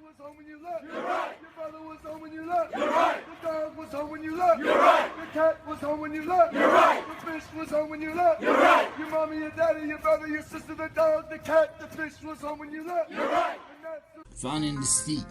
was home when you left. You're right. Your brother was home when you left. You're right. The dog was home when you left. You're right. The cat was home when you left. You're right. The fish was home when you left. You're right. Your mommy, your daddy, your brother, your sister, the dog, the cat, the fish was home when you left. You're right. Found in the sea,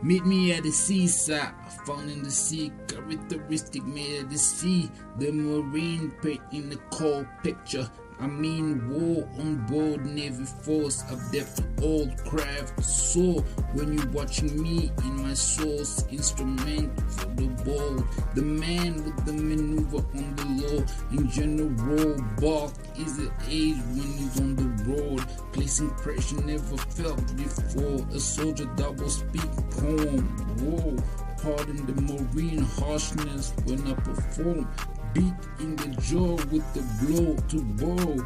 meet me at the seaside. Found in the sea, characteristic made of the sea. The marine paint in the cold picture. I mean war on board Navy force. I've depth old craft soul. When you're watching me in my soul's instrument for the ball. The man with the maneuver on the low. In general, bark is the age when he's on the road. Placing pressure never felt before. A soldier double speak poem. Whoa, pardon the marine harshness when I perform. Beat in the jaw with the blow to bow.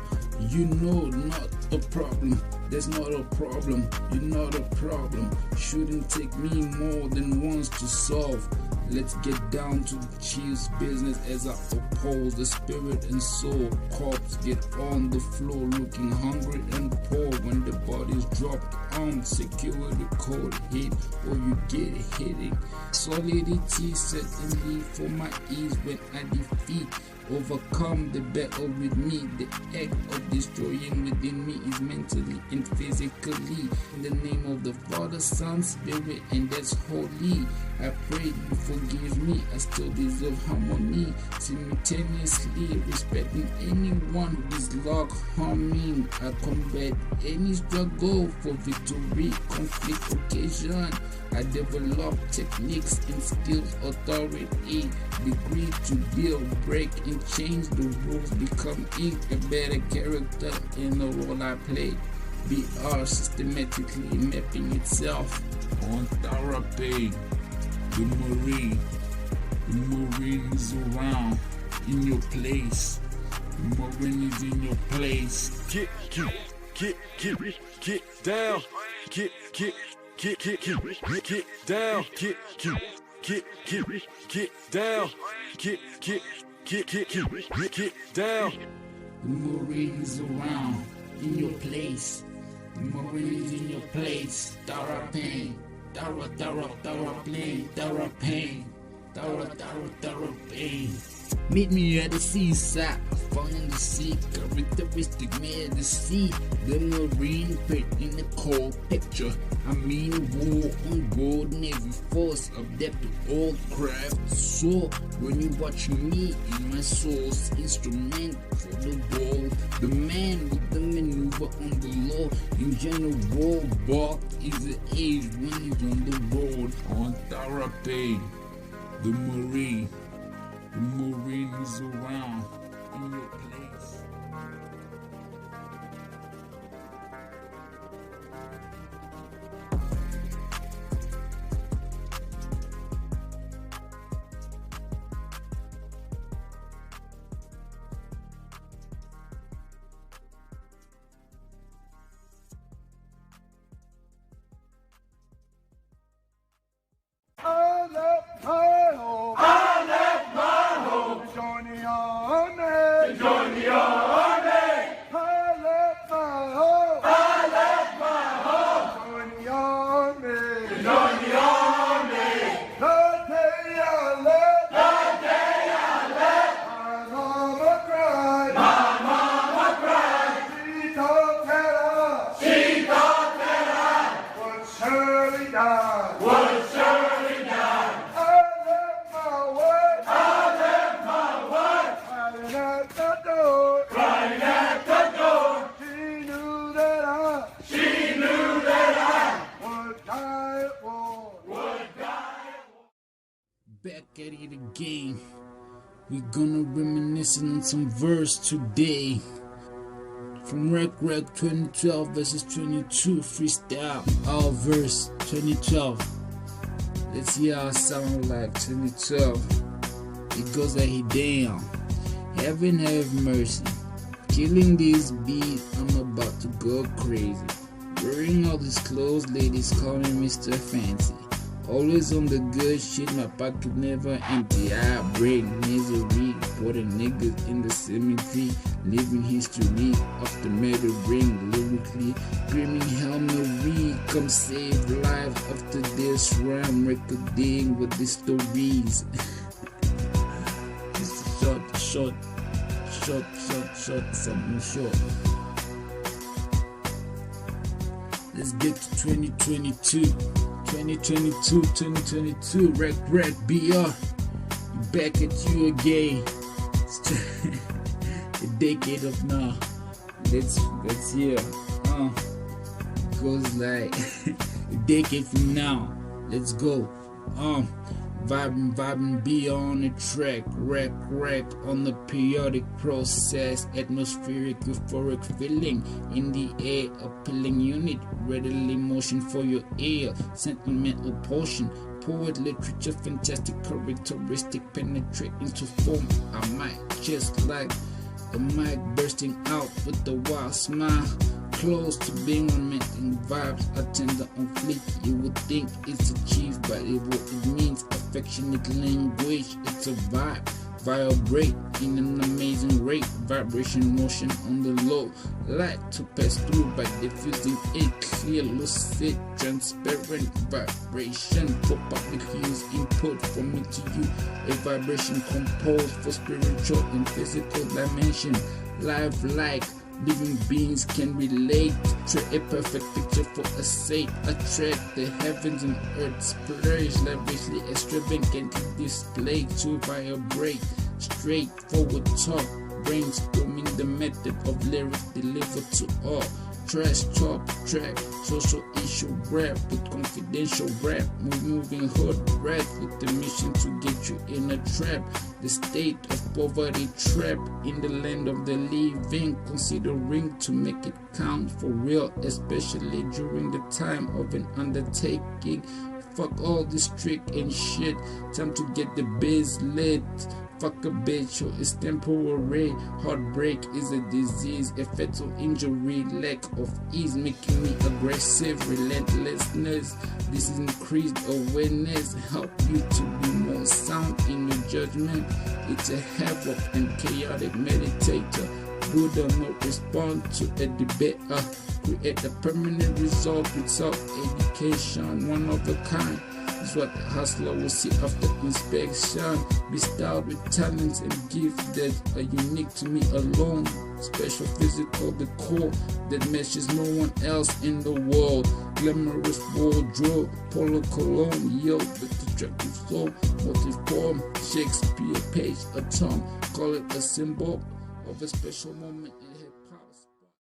You know, not a problem. That's not a problem. You're not a problem. Shouldn't take me more than once to solve. Let's get down to the chief's business as I oppose the spirit and soul. Corpse get on the floor looking hungry and poor. When the body's dropped on, secure the code hit or you get hitting. Solidity certainly for my ease when I defeat. Overcome the battle with me. The act of destroying within me is mentally and physically. In the name of the Father, Son, Spirit, and that's holy. I pray you forgive me. I still deserve harmony. Simultaneously respecting anyone who is log harming. I combat any struggle for victory, conflict, occasion. I develop techniques and skills, authority, degree to build, break, and change the rules, become ink, a better character in the role I play. BR systematically mapping itself on therapy. The Marine is around in your place. The Marine is in your place. Get down. Get down. Get down. Get down. The Marine is around in your place. The Marine is in your place. Thorough pain. Thorough pain. Thorough pain. Thorough pain. Meet me at the seaside. Found in the sea, characteristic made of the sea. The marine paint in the cold picture. I mean war on board Navy force. Adept to old craft soul. When you watching me in my soul's instrument for the ball. The man with the maneuver on the low. In general, bark is the age when he's on the road. On therapy, the Marine. The Marine is around in your place. I left my home. I left my home To join the army. to join the army. I left my home. I left my home To join the army. to join the army. The day I left, The day I left, my mama cried. my mama cried. She thought that She thought that I would surely die. I would surely die. I left my work, I left my work hiding at the door. right at the door. She knew that I would die at war. Would die. Back at it again. We're gonna reminisce on some verse today. From Rec 2012 verses 22 freestyle. Our verse 2012. Let's see how it sound like 2012. It goes like damn. Heaven have mercy. Killing this beat, I'm about to go crazy. Wearing all these clothes, ladies call me Mr. Fancy. Always on the good shit, my pocket never empty. I break misery, putting niggas in the cemetery. Living history off the metal ring, lyrically screaming Hail Mary, come save the lives of to this rhyme recording with the stories. Just short, something short. Let's get to 2022, Rec BR, back at you again. The decade of now. Let's hear. Goes like a decade from now. Let's go. Vibing, be on the track, wreck on the periodic process, atmospheric, euphoric feeling in the air, appealing unit, readily motion for your ear, sentimental portion, poet, literature, fantastic, characteristic, penetrate into form. I might just like a mic bursting out with a wild smile. Close to being romantic vibes, attender on fleek. You would think it's achieved, but it means affectionate language. It's a vibe, vibrate in an amazing rate. Vibration motion on the low, light to pass through by diffusing it. Clear, lucid, transparent vibration for public use. Input from me to you. A vibration composed for spiritual and physical dimension. Life-like. Living beings can relate to a perfect picture for a sake. Attract the heavens and earth, splurge lavishly, extravagantly display to vibrate. Straightforward talk, brainstorming the method of lyrics delivered to all. Trash talk track, social issue rap with confidential rap, moving hood rap with the mission to get you in a trap. The state of poverty trap in the land of the living, considering to make it count for real, especially during the time of an undertaking. Fuck all this trick and shit, time to get the biz lit. Fuck a bitch, or it's temporary. Heartbreak is a disease, a fatal injury, lack of ease, making me aggressive, relentlessness. This is increased awareness, help you to be more sound in your judgment. It's a havoc and chaotic meditator. Buddha not respond to a debater. Create a permanent result with self-education, one of a kind. Is what a hustler will see after inspection. Bestowed with talents and gifts that are unique to me alone. Special physical decor that matches no one else in the world. Glamorous wardrobe, polo cologne, yield with attractive soul. Multiform, Shakespeare page, a tom. Call it a symbol of a special moment in hip-hop.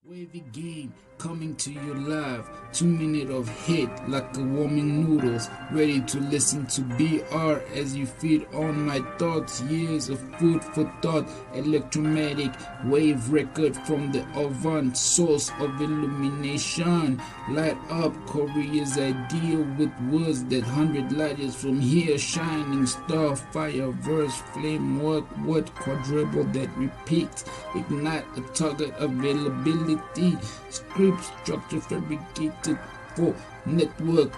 Wavy game coming to you live, 2 minutes of hit like a warming noodles, ready to listen to BR as you feed on my thoughts. Years of food for thought, electromagnetic wave record from the oven, source of illumination. Light up Korea's ideal with words that 100 light years from here. Shining star, fire, verse, flame, work, word, quadruple that repeats. Ignite a target availability. Script structure fabricated for network.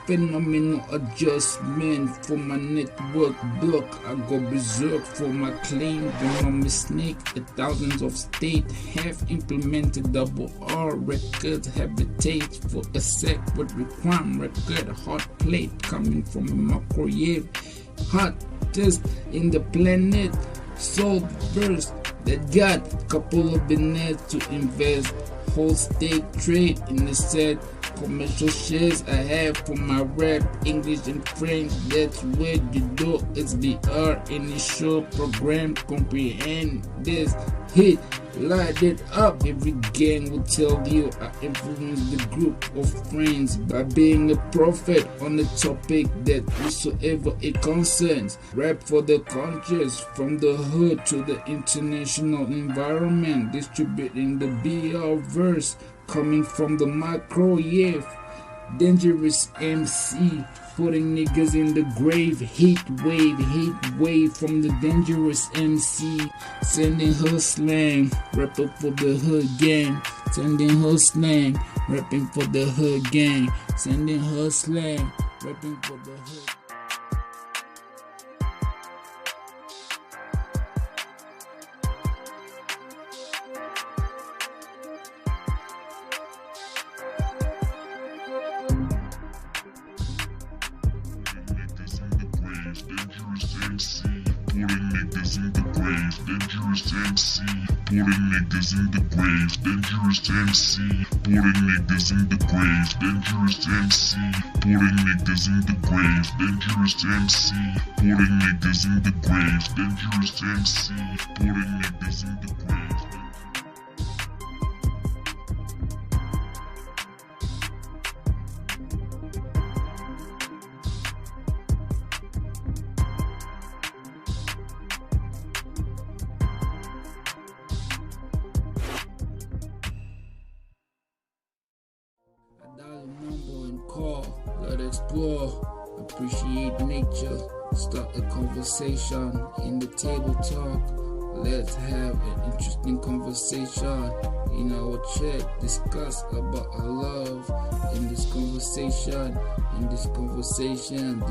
Phenomenal adjustment for my network block. I go berserk for my claim. Venomous snake. The thousands of states have implemented double R records. Habitat for a sec with Requiem Record. Hot plate coming from a microwave. Hottest in the planet. Sold first. That got couple of billionaires to invest. Whole state trade in the set. Commercial shares I have for my rap, English and French. That's where you do. It's the initial program. Comprehend this hit. Light it up. Every gang will tell you I influence the group of friends by being a prophet on the topic that whatsoever it concerns. Rap for the conscious, from the hood to the international environment. Distributing the BR verse, coming from the microwave. Dangerous MC, putting niggas in the grave. Heat wave from the dangerous MC. Sending her slang, rapping for the hood gang. Sending her slang, rapping for the hood gang. Sending her slang, rapping for the hood. grave, dangerous MC. Putting niggas in the grave, dangerous MC. Putting niggas in the grave, dangerous MC. Putting niggas in the grave, dangerous MC. Putting niggas in the grave, dangerous MC. Putting niggas in the grave. Dial a number and call, let's explore, appreciate nature, start a conversation in the table talk. Let's have an interesting conversation in our chat, discuss about our love in this conversation,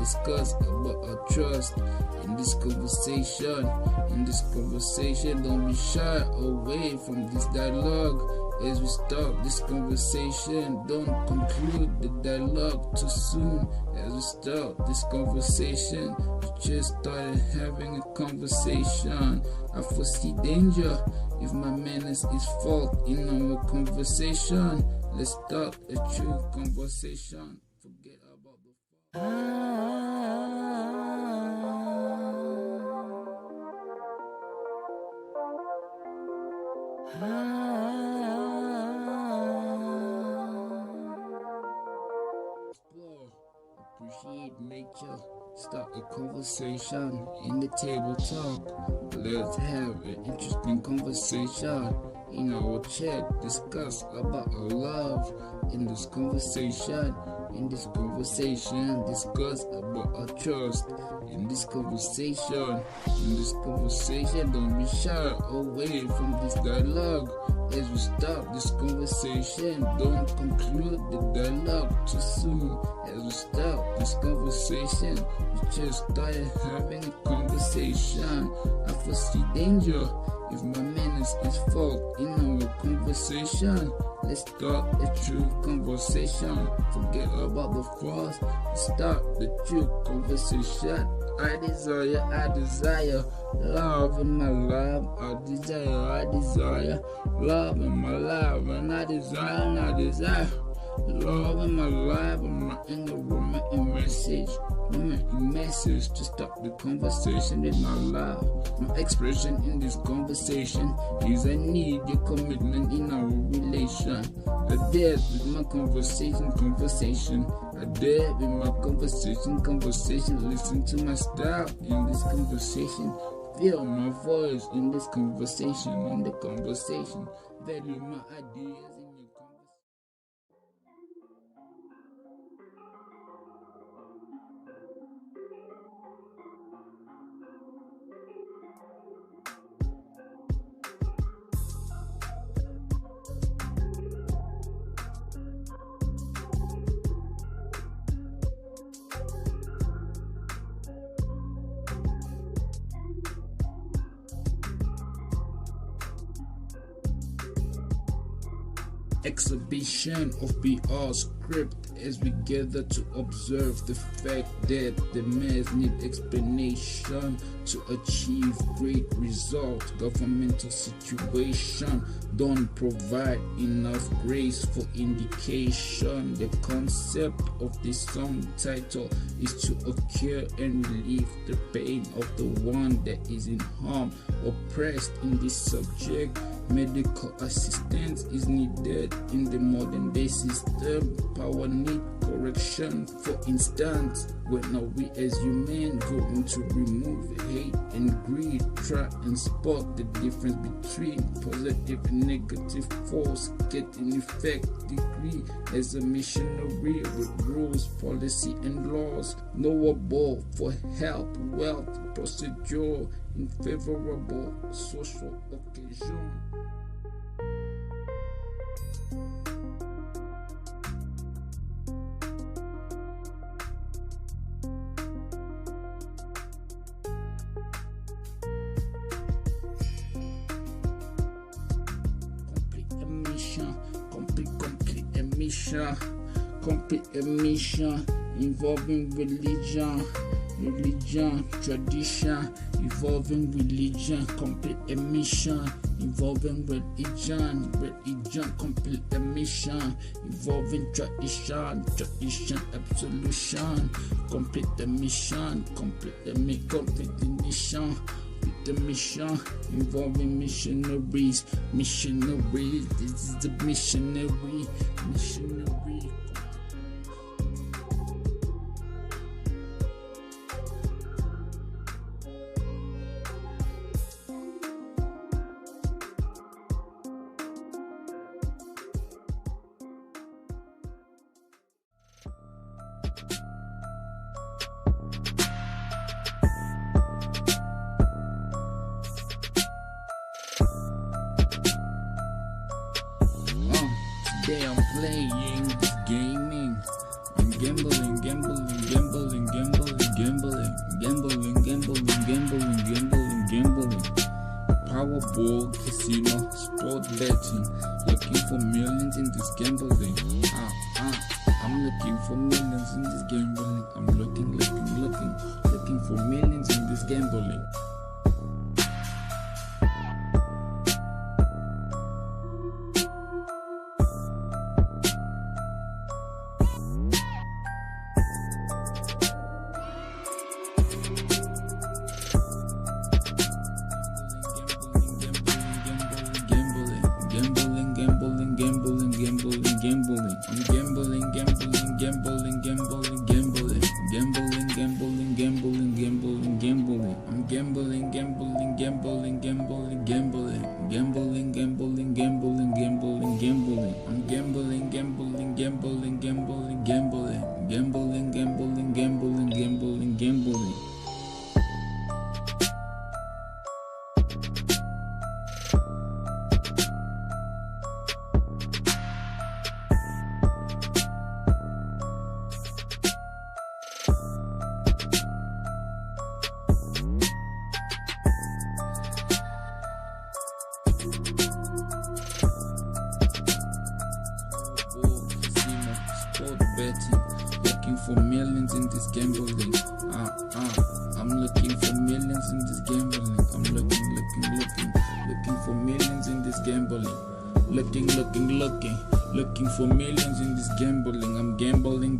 discuss about our trust in this conversation, don't be shy away from this dialogue. As we start this conversation, don't conclude the dialogue too soon. As we start this conversation, we just started having a conversation. I foresee danger if my manners is fault in our conversation. Let's start a true conversation. Forget about the explore, appreciate nature, start a conversation in the table talk. Let's have an interesting conversation in our chat, discuss about our love in this conversation, discuss about our trust in this conversation, don't be shy away from this dialogue. As we start this conversation, don't conclude the dialogue too soon. As we start this conversation, we just started having a conversation. I foresee danger if my manners is fault in our conversation. Let's start a true conversation. Forget about the false. Start the true conversation. I desire love in my life. I desire love in my life, and I desire love in my life. I'm not in the romantic message to start the conversation with my love. My expression in this conversation is I need your commitment in our relation. I dare with my conversation. I dare with my conversation. Listen to my style in this conversation. Feel my voice in this conversation. Value my ideas in your conversation. Exhibition of BR script as we gather to observe the fact that the mass need explanation to achieve great results. Governmental situation don't provide enough grace for indication. The concept of this song title is to occur and relieve the pain of the one that is in harm, oppressed in this subject. Medical assistance is needed in the modern day system. Power need correction. For instance, when are we as human going to remove hate and greed? Try and spot the difference between positive and negative force. Get an effect degree as a missionary with rules, policy and laws. Knowable for help, wealth, procedure in favorable social occasion. Complete emission involving religion, tradition, involving religion, complete emission, involving religion, complete emission, involving tradition, absolution, complete emission, complete the mission. The mission involving missionaries. This is the missionary. Today I'm playing this gaming. I'm gambling. Powerball, casino, sport betting. Looking for millions in this gambling. I'm looking for millions in this gambling. I'm looking for millions in this gambling. Gambling. Betting, looking for millions in this gambling. I'm looking for millions in this gambling. I'm looking for millions in this gambling. Looking for millions in this gambling. I'm gambling.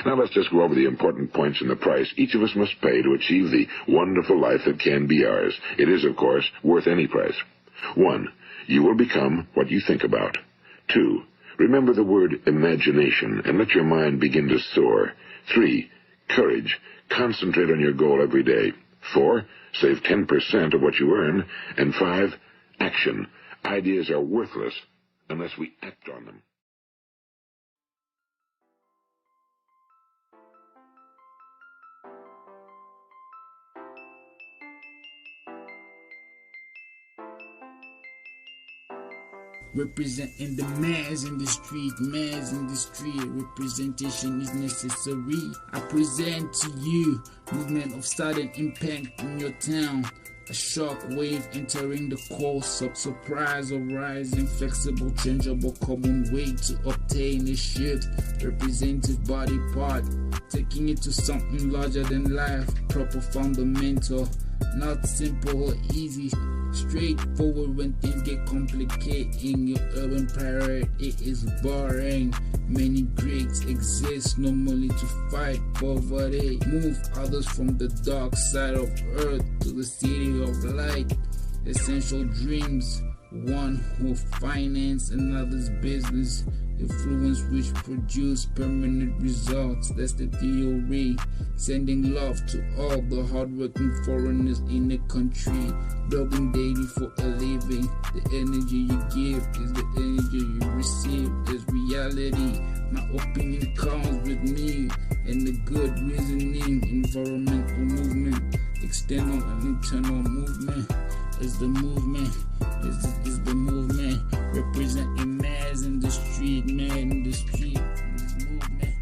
Now let's just go over the important points in the price each of us must pay to achieve the wonderful life that can be ours. It is, of course, worth any price. 1. You will become what you think about. 2. Remember the word imagination and let your mind begin to soar. 3. Courage. Concentrate on your goal every day. 4. Save 10% of what you earn. And 5. Action. Ideas are worthless unless we act on them. Representing the mass in the street, representation is necessary. I present to you movement of sudden impact in your town. A shock wave entering the course of surprise of rising, flexible, changeable, common way to obtain a shift. Representative body part, taking it to something larger than life. Proper fundamental, not simple or easy. Straightforward when things get complicated. In your urban pirate, it is boring. Many greats exist normally to fight poverty. Move others from the dark side of earth to the city of light. Essential dreams, one who finance another's business. Influence which produce permanent results. That's the theory. Sending love to all the hardworking foreigners in the country. Building daily for a living. The energy you give is the energy you receive. Is reality. My opinion comes with me and the good reasoning. Environmental movement, external and internal movement is the movement. Is the movement representing mass in the street, man in the street. This movement.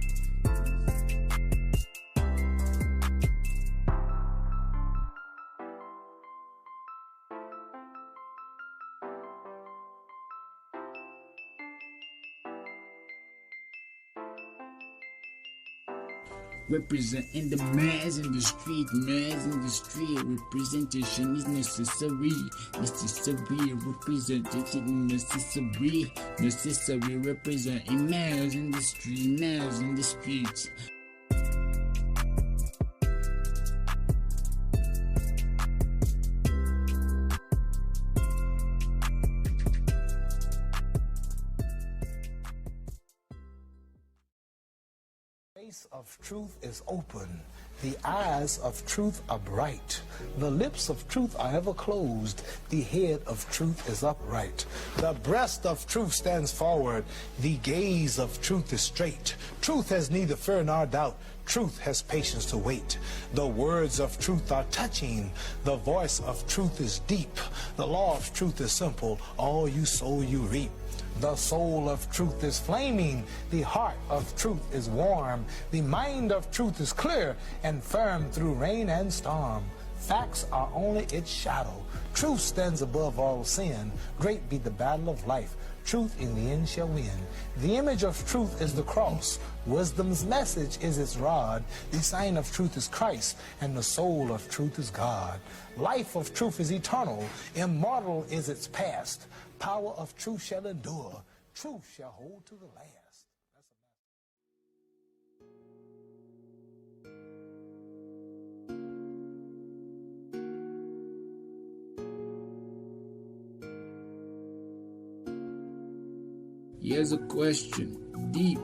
Representing the mass in the street, mass in the street. Representation is necessary, representation necessary, representing mass in the street, mass in the streets. The face of truth is open, the eyes of truth are bright, the lips of truth are ever closed, the head of truth is upright. The breast of truth stands forward, the gaze of truth is straight. Truth has neither fear nor doubt, truth has patience to wait. The words of truth are touching, the voice of truth is deep. The law of truth is simple, all you sow you reap. The soul of truth is flaming, the heart of truth is warm, the mind of truth is clear and firm through rain and storm. Facts are only its shadow, truth stands above all sin, great be the battle of life, truth in the end shall win. The image of truth is the cross, wisdom's message is its rod, the sign of truth is Christ, and the soul of truth is God. Life of truth is eternal, immortal is its past. Power of truth shall endure, truth shall hold to the last. Here's a question, deep,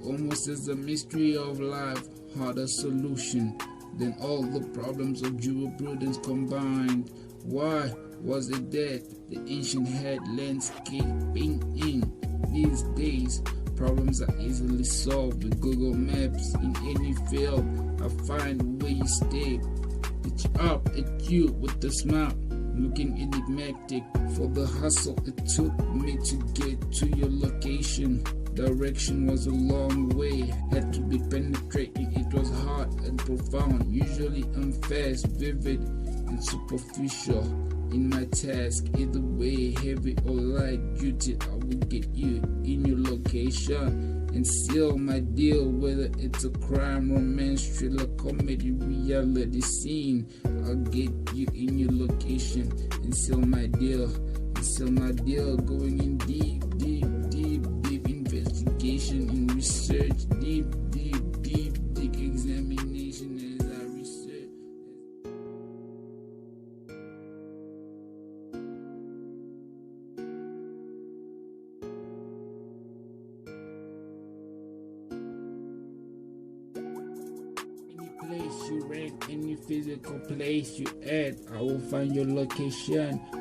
almost as a mystery of life, harder solution than all the problems of jurisprudence combined. Why was it that the ancient had landscaping in these days? Problems are easily solved with Google Maps. In any field, I find where you stay. It's up at you with a smile, looking enigmatic. For the hustle it took me to get to your location. Direction was a long way, had to be penetrating. It was hard and profound. Usually I'm fast, vivid, and superficial in my task. Either way, heavy or light duty, I will get you in your location and seal my deal. Whether it's a crime, romance, thriller, comedy, reality scene, I'll get you in your location and seal my deal. And seal my deal, going in deep investigation and research, deep examination as I research. Any place you rent, any physical place you at, I will find your location, I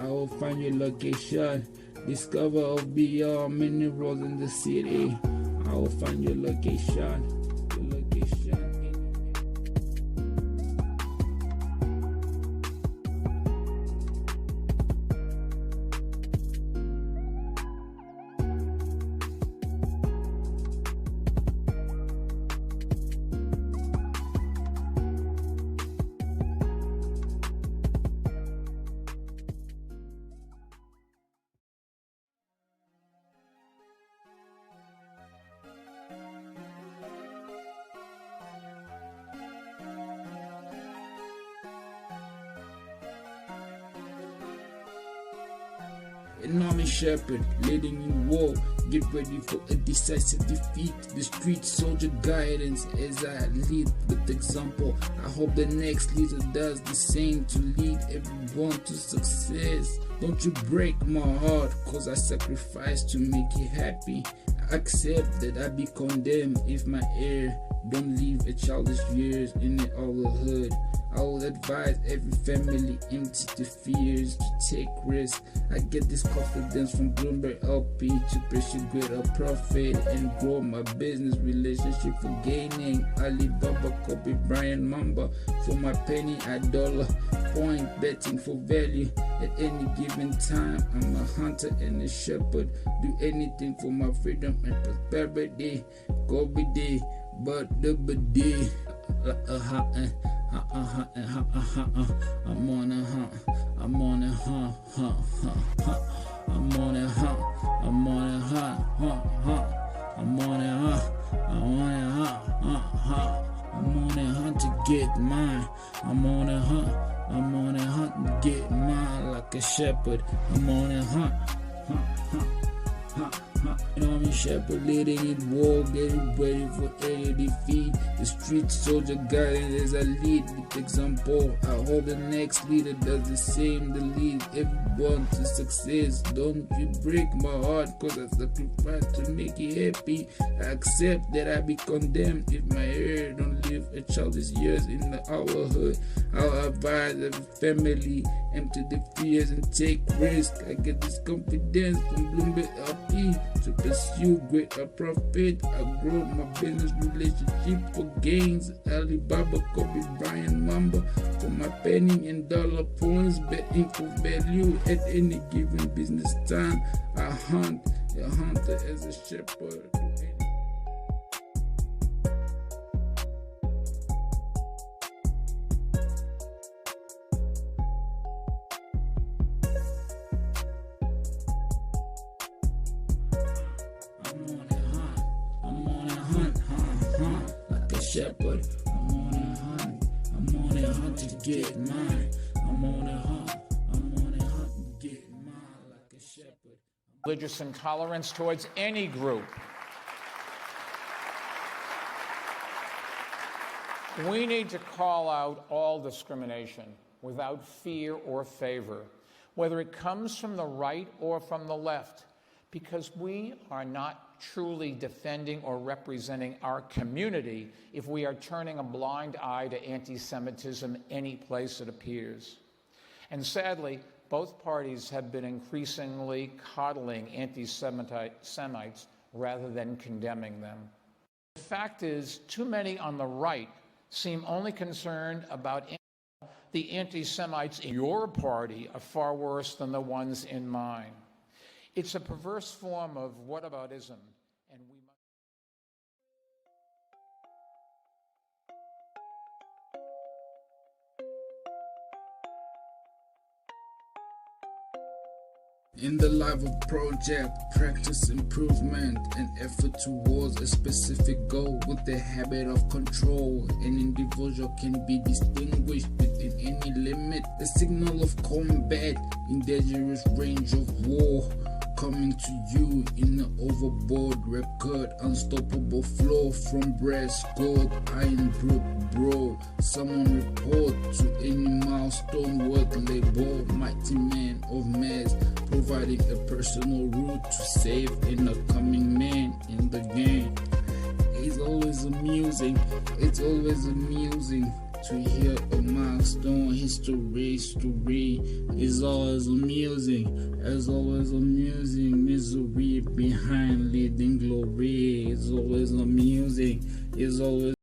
will find your location. Discover of beyond minerals in the city, I will find your location, An army shepherd leading in war, get ready for a decisive defeat. The street soldier guidance as I lead with example. I hope the next leader does the same to lead everyone to success. Don't you break my heart, cause I sacrifice to make you happy. I accept that I be condemned if my air Don't live a childish years in the hood. I will advise every family empty the fears to take risks. I get this confidence from Bloomberg LP to pursue greater profit and grow my business relationship for gaining. Alibaba, Kobe Bryant, Mamba for my penny at dollar point, betting for value at any given time. I'm a hunter and a shepherd, do anything for my freedom and prosperity. Go be day, but the day. I'm on a hunt, I'm on a hunt, I'm on a hunt, I'm on a hunt, I'm on a hunt, I'm on a hunt, I'm on a hunt to get mine. I'm on a hunt, I'm on a hunt to get mine like a shepherd. I'm on a hunt, You know, I'm a shepherd leading it war, getting ready for any defeat. The street soldier guiding as I lead with example. I hope the next leader does the same, to lead everyone to success. Don't you break my heart, cause I sacrifice to make you happy. I accept that I be condemned if my hair don't live a childish years in the hourhood. I'll advise every family, empty the fears and take risk. I get this confidence from Bloomberg LP to pursue greater profit. I grow my business relationship for gains. Alibaba, Kobe Bryant, Mamba for my penny and dollar points, betting for value at any given business time. I hunt, a hunter as a shepherd. Shepherd, I'm on a hunt to get mine. I'm on a hunt to get mine like a shepherd. Religious intolerance towards any group. We need to call out all discrimination without fear or favor, whether it comes from the right or from the left, because we are not truly defending or representing our community if we are turning a blind eye to anti-Semitism any place it appears. And sadly, both parties have been increasingly coddling anti-Semites rather than condemning them. The fact is, too many on the right seem only concerned about the anti-Semites in your party are far worse than the ones in mine. It's a perverse form of whataboutism, and we must... In the life of project, practice improvement and effort towards a specific goal with the habit of control. An individual can be distinguished within any limit. The signal of combat in dangerous range of war. Coming to you in an overboard record, unstoppable flow from breast, gold, iron, brook, bro. Someone report to any milestone worth label, mighty man of mass, providing a personal route to save an upcoming man in the game. It's always amusing to hear a milestone history is always amusing, misery behind leading glory is always amusing, is always